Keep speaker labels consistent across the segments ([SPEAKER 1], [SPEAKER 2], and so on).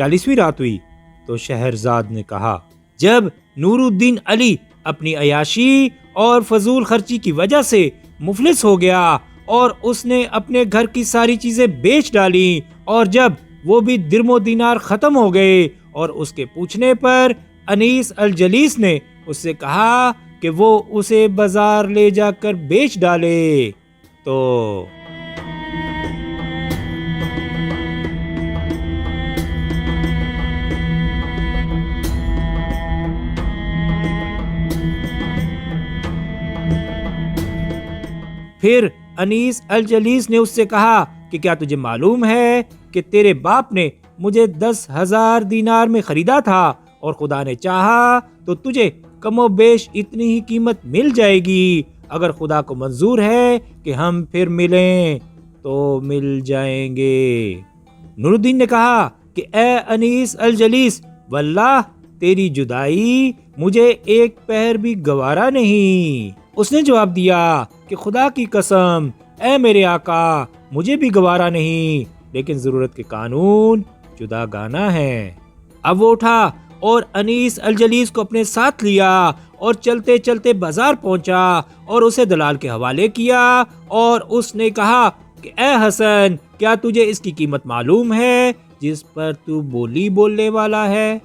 [SPEAKER 1] 40ویں رات ہوئی تو شہرزاد نے کہا، جب نور الدین علی اپنی عیاشی اور فضول خرچی کی وجہ سے مفلس ہو گیا اور اس نے اپنے گھر کی ساری چیزیں بیچ ڈالیں، اور جب وہ بھی درم و دینار ختم ہو گئے اور اس کے پوچھنے پر انیس الجلیس نے اس سے کہا کہ وہ اسے بازار لے جا کر بیچ ڈالے، تو پھر انیس الجلیس نے اس سے کہا کہ کیا تجھے معلوم ہے کہ تیرے باپ نے مجھے 10,000 دینار میں خریدا تھا، اور خدا نے چاہا تو تجھے کم و بیش اتنی ہی قیمت مل جائے گی، اگر خدا کو منظور ہے کہ ہم پھر ملیں تو مل جائیں گے۔ نور الدین نے کہا کہ اے انیس الجلیس، واللہ تیری جدائی مجھے ایک پہر بھی گوارا نہیں۔ اس نے جواب دیا کہ خدا کی قسم اے میرے آقا، مجھے بھی گوارا نہیں، لیکن ضرورت کے قانون جدا گانا ہے۔ اب وہ اٹھا اور انیس الجلیس کو اپنے ساتھ لیا اور چلتے چلتے بازار پہنچا اور اسے دلال کے حوالے کیا، اور اس نے کہا کہ اے حسن، کیا تجھے اس کی قیمت معلوم ہے جس پر تو بولی بولنے والا ہے؟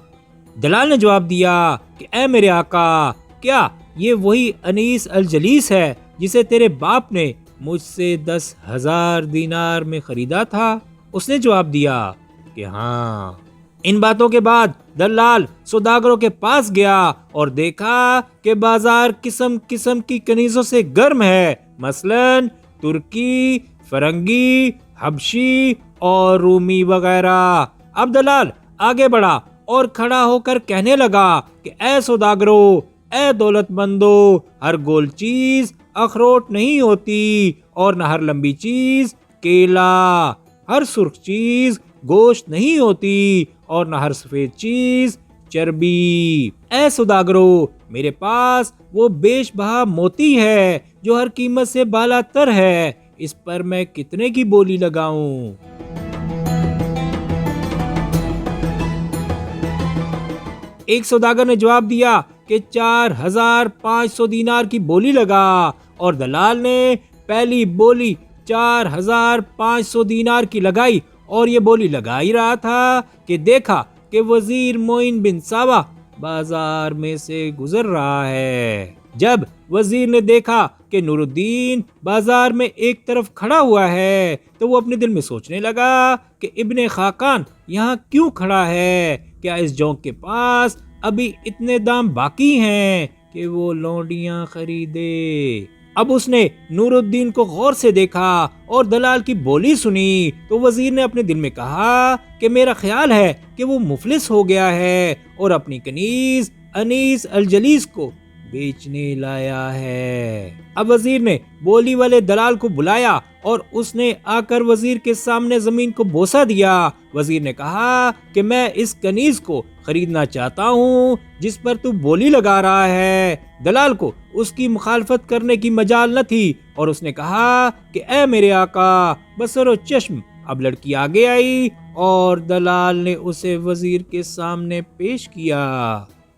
[SPEAKER 1] دلال نے جواب دیا کہ اے میرے آقا، کیا یہ وہی انیس الجلیس ہے جسے تیرے باپ نے مجھ سے 10,000 دینار میں خریدا تھا؟ اس نے جواب دیا کہ ہاں۔ ان باتوں کے بعد دلال سوداگروں کے پاس گیا اور دیکھا کہ بازار قسم قسم کی کنیزوں سے گرم ہے، مثلاً ترکی، فرنگی، حبشی اور رومی وغیرہ۔ اب دلال آگے بڑھا اور کھڑا ہو کر کہنے لگا کہ اے سوداگرو، اے دولت مندو، ہر گول چیز اخروٹ نہیں ہوتی، اور نہ ہر لمبی چیز کیلا، ہر سرخ چیز گوشت نہیں ہوتی، اور نہ ہر سفید چیز چربی۔ اے سوداگرو، میرے پاس وہ بیش بہا موتی ہے جو ہر قیمت سے بالا تر ہے، اس پر میں کتنے کی بولی لگاؤں؟ ایک سوداگر نے جواب دیا کہ 4,500 دینار کی بولی لگا، اور دلال نے پہلی بولی 4,500 دینار کی لگائی، اور یہ بولی لگا ہی رہا تھا کہ دیکھا کہ وزیر معین بن ساوا بازار میں سے گزر رہا ہے۔ جب وزیر نے دیکھا کہ نور الدین بازار میں ایک طرف کھڑا ہوا ہے تو وہ اپنے دل میں سوچنے لگا کہ ابن خاقان یہاں کیوں کھڑا ہے؟ کیا اس جونک کے پاس ابھی اتنے دام باقی ہیں کہ وہ لونڈیاں خریدے؟ اب اس نے نور الدین کو غور سے دیکھا اور دلال کی بولی سنی تو وزیر نے اپنے دل میں کہا کہ میرا خیال ہے کہ وہ مفلس ہو گیا ہے اور اپنی کنیز انیس الجلیس کو بیچنے لایا ہے۔ اب وزیر نے بولی والے دلال کو بلایا اور اس نے آ کر وزیر کے سامنے زمین کو بوسہ دیا۔ وزیر نے کہا کہ میں اس کنیز کو خریدنا چاہتا ہوں جس پر تو بولی لگا رہا ہے۔ دلال کو اس کی مخالفت کرنے کی مجال نہ تھی اور اس نے کہا کہ اے میرے آقا، بصر و چشم۔ اب لڑکی آگے آئی اور دلال نے اسے وزیر کے سامنے پیش کیا۔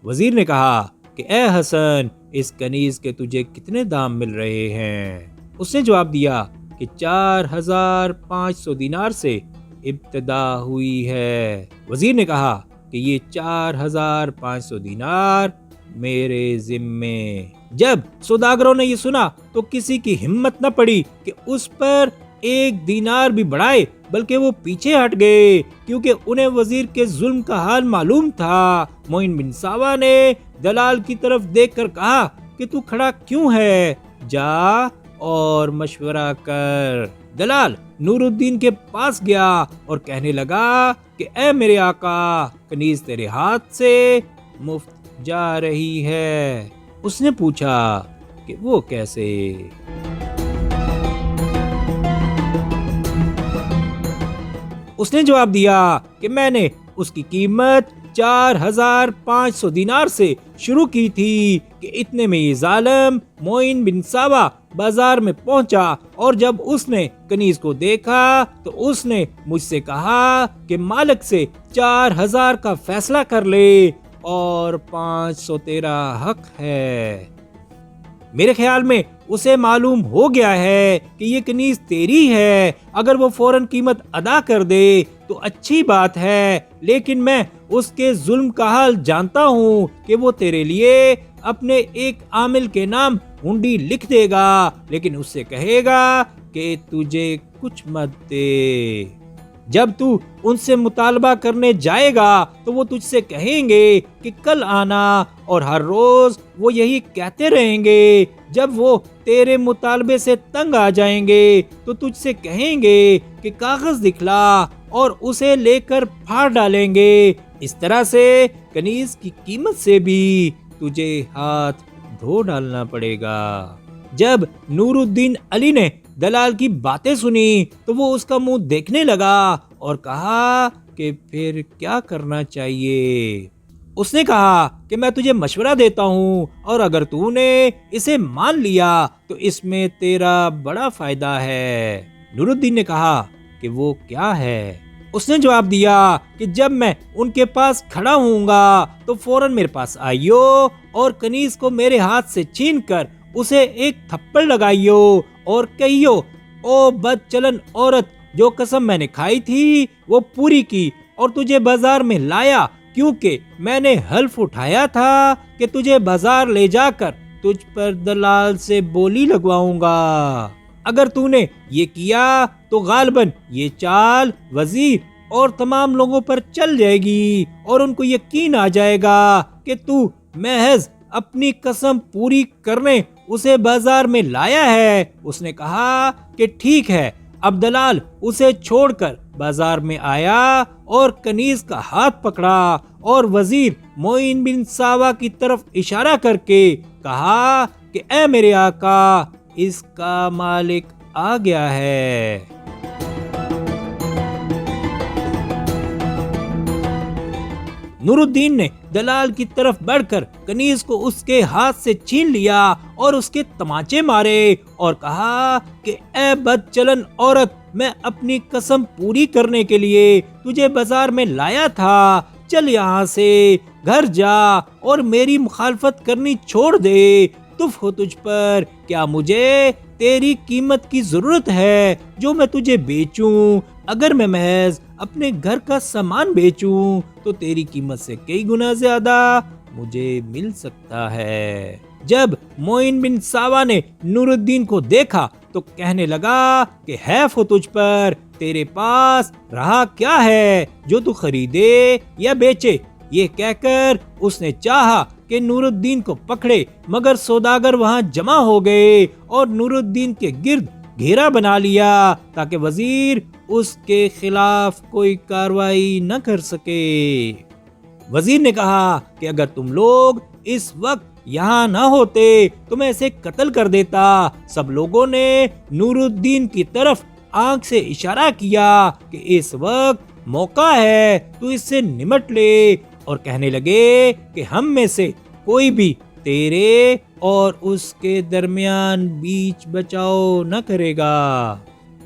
[SPEAKER 1] وزیر نے کہا کہ اے حسن، اس کنیز کے تجھے کتنے دام مل رہے ہیں؟ اس نے جواب دیا کہ 4,500 دینار سے ابتدا ہوئی ہے۔ وزیر نے کہا کہ یہ 4,500 دینار میرے ذمے۔ جب سوداگروں نے یہ سنا تو کسی کی ہمت نہ پڑی کہ اس پر 1 دینار بھی بڑھائے، بلکہ وہ پیچھے ہٹ گئے کیونکہ انہیں وزیر کے ظلم کا حال معلوم تھا۔ معین بن ساوا نے دلال کی طرف دیکھ کر کہا کہ تو کھڑا کیوں ہے؟ جا اور مشورہ کر۔ دلال نور الدین کے پاس گیا اور کہنے لگا کہ اے میرے آقا، کنیز تیرے ہاتھ سے مفت جا رہی ہے۔ اس نے پوچھا کہ وہ کیسے؟ اس نے جواب دیا کہ میں نے اس کی قیمت 4,500 دینار سے شروع کی تھی کہ اتنے میں یہ ظالم معین بن ساوا بازار میں پہنچا، اور جب اس نے کنیز کو دیکھا تو اس نے مجھ سے کہا کہ مالک سے 4,000 کا فیصلہ کر لے اور 500 تیرا حق ہے۔ میرے خیال میں اسے معلوم ہو گیا ہے کہ یہ کنیز تیری ہے، اگر وہ فوراً قیمت ادا کر دے تو اچھی بات ہے، لیکن میں اس کے ظلم کا حال جانتا ہوں کہ وہ تیرے لیے اپنے ایک عامل کے نام ہنڈی لکھ دے گا، لیکن اس سے کہے گا کہ تجھے کچھ مت دے۔ جب تو ان سے مطالبہ کرنے جائے گا تو وہ تجھ سے کہیں گے کہ کل آنا، اور ہر روز وہ یہی کہتے رہیں گے۔ جب وہ تیرے مطالبے سے تنگ آ جائیں گے تو تجھ سے کہیں گے کہ کاغذ دکھلا، اور اسے لے کر پھاڑ ڈالیں گے۔ اس طرح سے کنیز کی قیمت سے بھی تجھے ہاتھ دھو ڈالنا پڑے گا۔ جب نور الدین علی نے دلال کی باتیں سنی تو وہ اس کا منہ دیکھنے لگا اور کہا کہ پھر کیا کرنا چاہیے؟ اس نے کہا کہ میں تجھے مشورہ دیتا ہوں، اور اگر تو نے اسے مان لیا تو اس میں تیرا بڑا فائدہ ہے۔ نور الدین نے کہا کہ وہ کیا ہے؟ اس نے جواب دیا کہ جب میں ان کے پاس کھڑا ہوں گا تو فوراً میرے پاس آئیو اور کنیز کو میرے ہاتھ سے چھین کر اسے ایک تھپڑ لگائیو اور کہیو، او بد چلن عورت، جو قسم میں نے کھائی تھی وہ پوری کی اور تجھے بازار میں لایا، کیونکہ میں نے حلف اٹھایا تھا کہ تجھے بازار لے جا کر تجھ پر دلال سے بولی لگواؤں گا۔ اگر تو نے یہ کیا تو غالباً یہ چال وزیر اور تمام لوگوں پر چل جائے گی، اور ان کو یقین آ جائے گا کہ تو محض اپنی قسم پوری کرنے اسے بازار میں لایا ہے۔ اس نے کہا کہ ٹھیک ہے۔ اب دلال اسے چھوڑ کر بازار میں آیا اور کنیز کا ہاتھ پکڑا، اور وزیر معین بن ساوا کی طرف اشارہ کر کے کہا کہ اے میرے آقا، اس کا مالک آ گیا ہے۔ نور الدین نے دلال کی طرف بڑھ کر کنیز کو اس کے ہاتھ سے چھین لیا اور اس کے تماچے مارے اور کہا کہ اے بد چلن عورت، میں اپنی قسم پوری کرنے کے لیے تجھے بازار میں لایا تھا، چل یہاں سے، گھر جا اور میری مخالفت کرنی چھوڑ دے۔ تف ہو تجھ پر، کیا مجھے تیری قیمت کی ضرورت ہے جو میں تجھے بیچوں؟ اگر میں محض اپنے گھر کا سامان بیچوں تو تیری قیمت سے کئی گنا زیادہ مجھے مل سکتا ہے۔ جب معین بن ساوا نے نور الدین کو دیکھا تو کہنے لگا کہ حیف ہو تجھ پر، تیرے پاس رہا کیا ہے جو تو خریدے یا بیچے؟ یہ کہہ کر اس نے چاہا کہ نور الدین کو پکڑے، مگر سوداگر وہاں جمع ہو گئے اور نور الدین کے گرد گھیرا بنا لیا تاکہ وزیر اس کے خلاف کوئی کارروائی نہ کر سکے۔ وزیر نے کہا کہ اگر تم لوگ اس وقت یہاں نہ ہوتے تو میں اسے قتل کر دیتا۔ سب لوگوں نے نور الدین کی طرف آنکھ سے اشارہ کیا کہ اس وقت موقع ہے، تو اس سے نمٹ لے، اور کہنے لگے کہ ہم میں سے کوئی بھی تیرے اور اس کے درمیان بیچ بچاؤ نہ کرے گا۔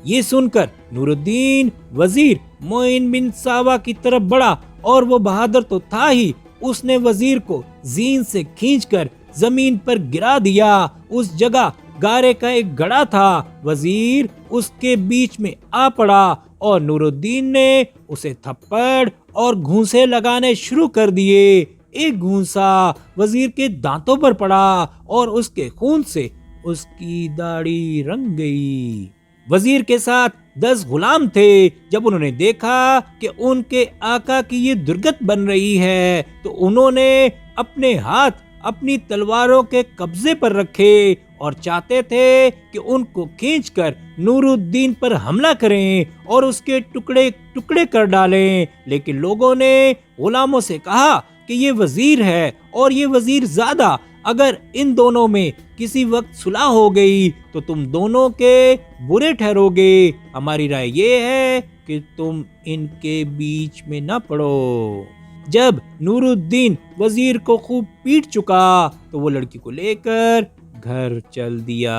[SPEAKER 1] یہ سن کر نور الدین وزیر معین بن ساوا کی طرف بڑھا، اور وہ بہادر تو تھا ہی، اس نے وزیر کو زین سے کھینچ کر زمین پر گرا دیا۔ اس جگہ گارے کا ایک گڑھا تھا، وزیر اس کے بیچ میں آ پڑا اور نور الدین نے اسے تھپڑ اور گھونسے لگانے شروع کر دیے۔ ایک گھونسا وزیر کے دانتوں پر پڑا اور اس کے خون سے اس کی داڑھی رنگ گئی۔ وزیر کے ساتھ 10 غلام تھے۔ جب انہوں نے دیکھا کہ ان کے آقا کی یہ درگت بن رہی ہے تو انہوں نے اپنے ہاتھ اپنی تلواروں کے قبضے پر رکھے اور چاہتے تھے کہ ان کو کھینچ کر نور الدین پر حملہ کریں اور اس کے ٹکڑے ٹکڑے کر ڈالیں، لیکن لوگوں نے غلاموں سے کہا کہ یہ وزیر ہے اور یہ وزیر زادہ، اگر ان دونوں میں کسی وقت صلح ہو گئی تو تم دونوں کے برے ٹھہرو گے۔ ہماری رائے یہ ہے کہ تم ان کے بیچ میں نہ پڑو۔ جب نور الدین وزیر کو خوب پیٹ چکا تو وہ لڑکی کو لے کر گھر چل دیا۔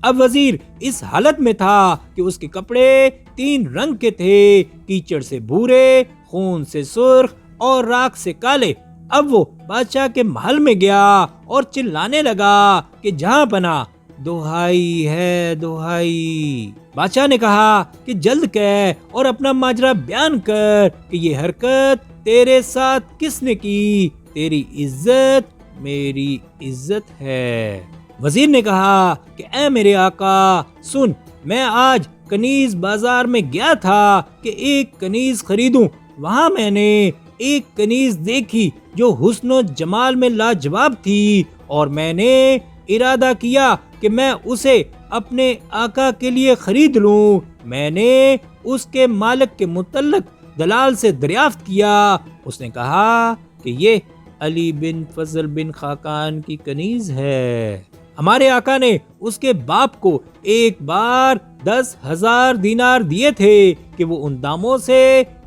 [SPEAKER 1] اب وزیر اس حالت میں تھا کہ اس کے کپڑے 3 رنگ کے تھے، کیچڑ سے بھورے، خون سے سرخ اور راکھ سے کالے۔ اب وہ بادشاہ کے محل میں گیا اور چلانے لگا کہ جہاں پناہ، دہائی ہے دہائی۔ بادشاہ نے کہا کہ جلد کہہ اور اپنا ماجرا بیان کر کہ یہ حرکت تیرے ساتھ کس نے کی، تیری عزت میری عزت ہے۔ وزیر نے کہا کہ اے میرے آقا سن، میں آج کنیز بازار میں گیا تھا کہ ایک کنیز خریدوں۔ وہاں میں نے ایک کنیز دیکھی جو حسن و جمال میں لاجواب تھی، اور میں نے ارادہ کیا کہ میں اسے اپنے آقا کے لیے خرید لوں۔ میں نے اس کے مالک کے متعلق دلال سے دریافت کیا۔ اس نے کہا کہ یہ علی بن فضل بن خاقان کی کنیز ہے۔ ہمارے آقا نے اس کے باپ کو ایک بار 10,000 دینار دیے تھے کہ وہ ان داموں سے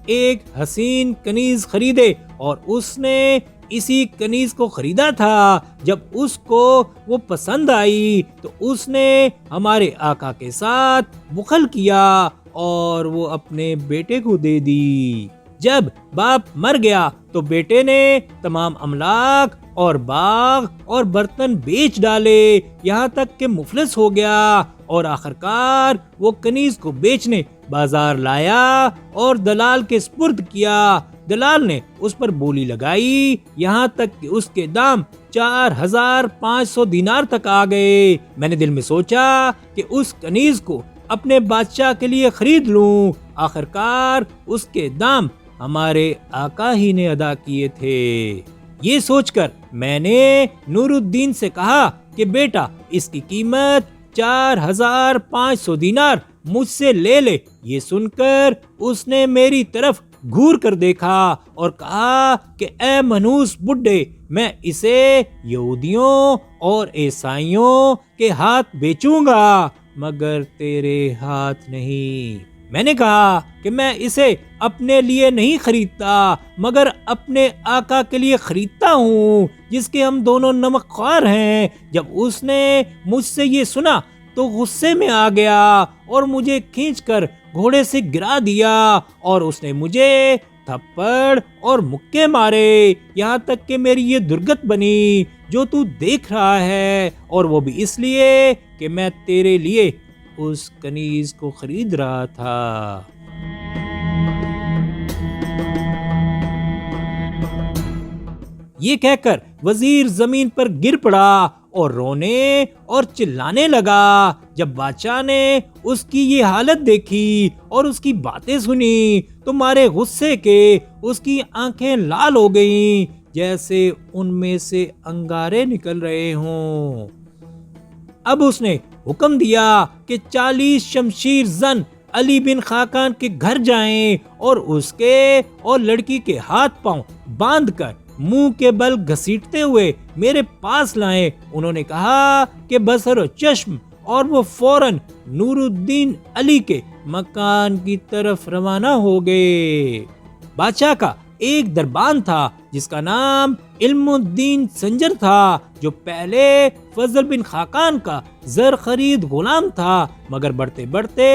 [SPEAKER 1] ایک حسین کنیز خریدے، اور اس نے اسی کنیز کو خریدا تھا۔ جب اس کو وہ پسند آئی تو اس نے ہمارے آقا کے ساتھ بخل کیا اور وہ اپنے بیٹے کو دے دی۔ جب باپ مر گیا تو بیٹے نے تمام املاک اور باغ اور برتن بیچ ڈالے، یہاں تک کہ مفلس ہو گیا، اور آخرکار وہ کنیز کو بیچنے بازار لایا اور دلال کے سپرد کیا۔ دلال نے اس پر بولی لگائی، یہاں تک کہ اس کے دام 4,500 دینار تک آ گئے۔ میں نے دل میں سوچا کہ اس کنیز کو اپنے بادشاہ کے لیے خرید لوں۔ آخرکار اس کے دام ہمارے آقا ہی نے ادا کیے تھے۔ یہ سوچ کر میں نے نور الدین سے کہا کہ بیٹا اس کی قیمت 4,500 دینار مجھ سے لے لے۔ یہ سن کر اس نے میری طرف گھور کر دیکھا اور کہا کہ اے منحوس بڈھے، میں اسے یہودیوں اور عیسائیوں کے ہاتھ بیچوں گا مگر تیرے ہاتھ نہیں۔ میں نے کہا کہ میں اسے اپنے لیے نہیں خریدتا مگر اپنے آقا کے لیے خریدتا ہوں جس کے ہم دونوں نمک خوار ہیں۔ جب اس نے مجھ سے یہ سنا تو غصے میں آ گیا اور مجھے کھینچ کر گھوڑے سے گرا دیا، اور اس نے مجھے تھپڑ اور مکے مارے، یہاں تک کہ میری یہ درگت بنی جو تو دیکھ رہا ہے، اور وہ بھی اس لیے کہ میں تیرے لیے اس کنیز کو خرید رہا تھا۔ یہ کہہ کر وزیر زمین پر گر پڑا اور رونے اور چلانے لگا۔ جب بادشاہ نے اس کی یہ حالت دیکھی اور اس کی باتیں سنی تو مارے غصے کے اس کی آنکھیں لال ہو گئیں جیسے ان میں سے انگارے نکل رہے ہوں۔ اب اس نے حکم دیا کہ 40 شمشیر زن علی بن خاقان کے گھر جائیں اور اس کے اور لڑکی کے ہاتھ پاؤں باندھ کر منہ کے بل گھسیٹتے ہوئے میرے پاس لائیں۔ انہوں نے کہا کہ بصر و چشم، اور وہ فوراً نور الدین علی کے مکان کی طرف روانہ ہو گئے۔ بادشاہ کا ایک دربان تھا جس کا نام علم الدین سنجر تھا، جو پہلے فضل بن خاقان کا زر خرید غلام تھا مگر بڑھتے بڑھتے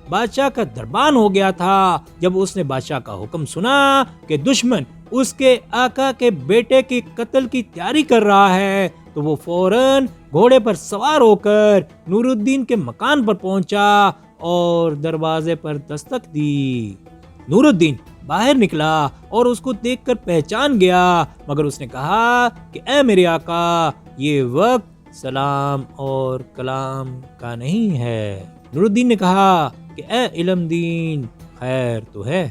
[SPEAKER 1] بادشاہ کا دربان ہو گیا تھا۔ جب اس نے بادشاہ کا حکم سنا کہ دشمن اس کے آقا کے بیٹے کے قتل کی تیاری کر رہا ہے تو وہ فوراً گھوڑے پر سوار ہو کر نور الدین کے مکان پر پہنچا اور دروازے پر دستک دی۔ نور الدین باہر نکلا اور اس کو دیکھ کر پہچان گیا، مگر اس نے کہا کہ اے میرے آقا، یہ وقت سلام اور کلام کا نہیں ہے۔ نور الدین نے کہا کہ اے علم دین، خیر تو ہے؟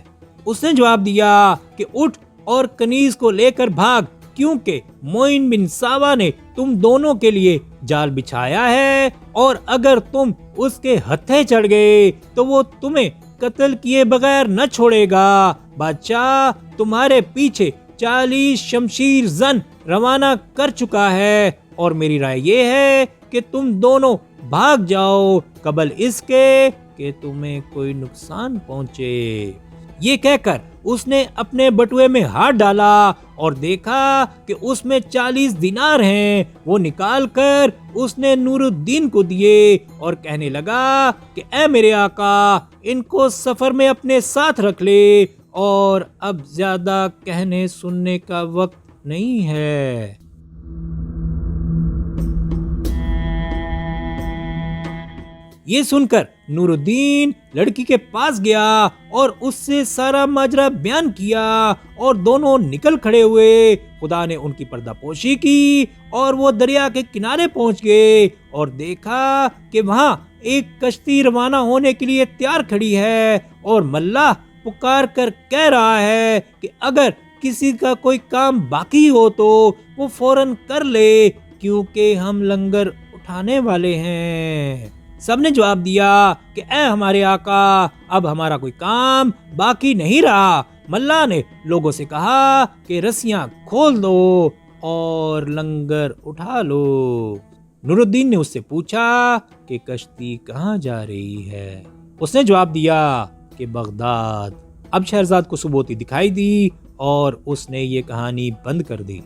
[SPEAKER 1] اس نے جواب دیا کہ اٹھ اور کنیز کو لے کر بھاگ، کیونکہ معین بن ساوا نے تم دونوں کے لیے جال بچھایا ہے، اور اگر تم اس کے ہتھے چڑھ گئے تو وہ تمہیں قتل کیے بغیر نہ چھوڑے گا۔ بادشاہ تمہارے پیچھے 40 شمشیر زن روانہ کر چکا ہے، اور میری رائے یہ ہے کہ تم دونوں بھاگ جاؤ قبل اس کے کہ تمہیں کوئی نقصان پہنچے۔ یہ کہہ کر اس نے اپنے بٹوے میں ہاتھ ڈالا اور دیکھا کہ اس میں 40 دینار ہیں۔ وہ نکال کر اس نے نور الدین کو دیے اور کہنے لگا کہ اے میرے آقا، ان کو سفر میں اپنے ساتھ رکھ لے، اور اب زیادہ کہنے سننے کا وقت نہیں ہے۔ یہ سن کر نور الدین لڑکی کے پاس گیا اور اس سے سارا ماجرا بیان کیا، اور دونوں نکل کھڑے ہوئے۔ خدا نے ان کی پردہ پوشی کی اور وہ دریا کے کنارے پہنچ گئے اور دیکھا کہ وہاں ایک کشتی روانہ ہونے کے لیے تیار کھڑی ہے، اور ملاح پکار کر کہہ رہا ہے کہ اگر کسی کا کوئی کام باقی ہو تو وہ فوراً کر لے، کیونکہ ہم لنگر اٹھانے والے ہیں۔ سب نے جواب دیا کہ اے ہمارے آقا، اب ہمارا کوئی کام باقی نہیں رہا۔ ملاح نے لوگوں سے کہا کہ رسیاں کھول دو اور لنگر اٹھا لو۔ نور الدین نے اس سے پوچھا کہ کشتی کہاں جا رہی ہے؟ اس نے جواب دیا کہ بغداد۔ اب شہرزاد کو سبوتی دکھائی دی اور اس نے یہ کہانی بند کر دی۔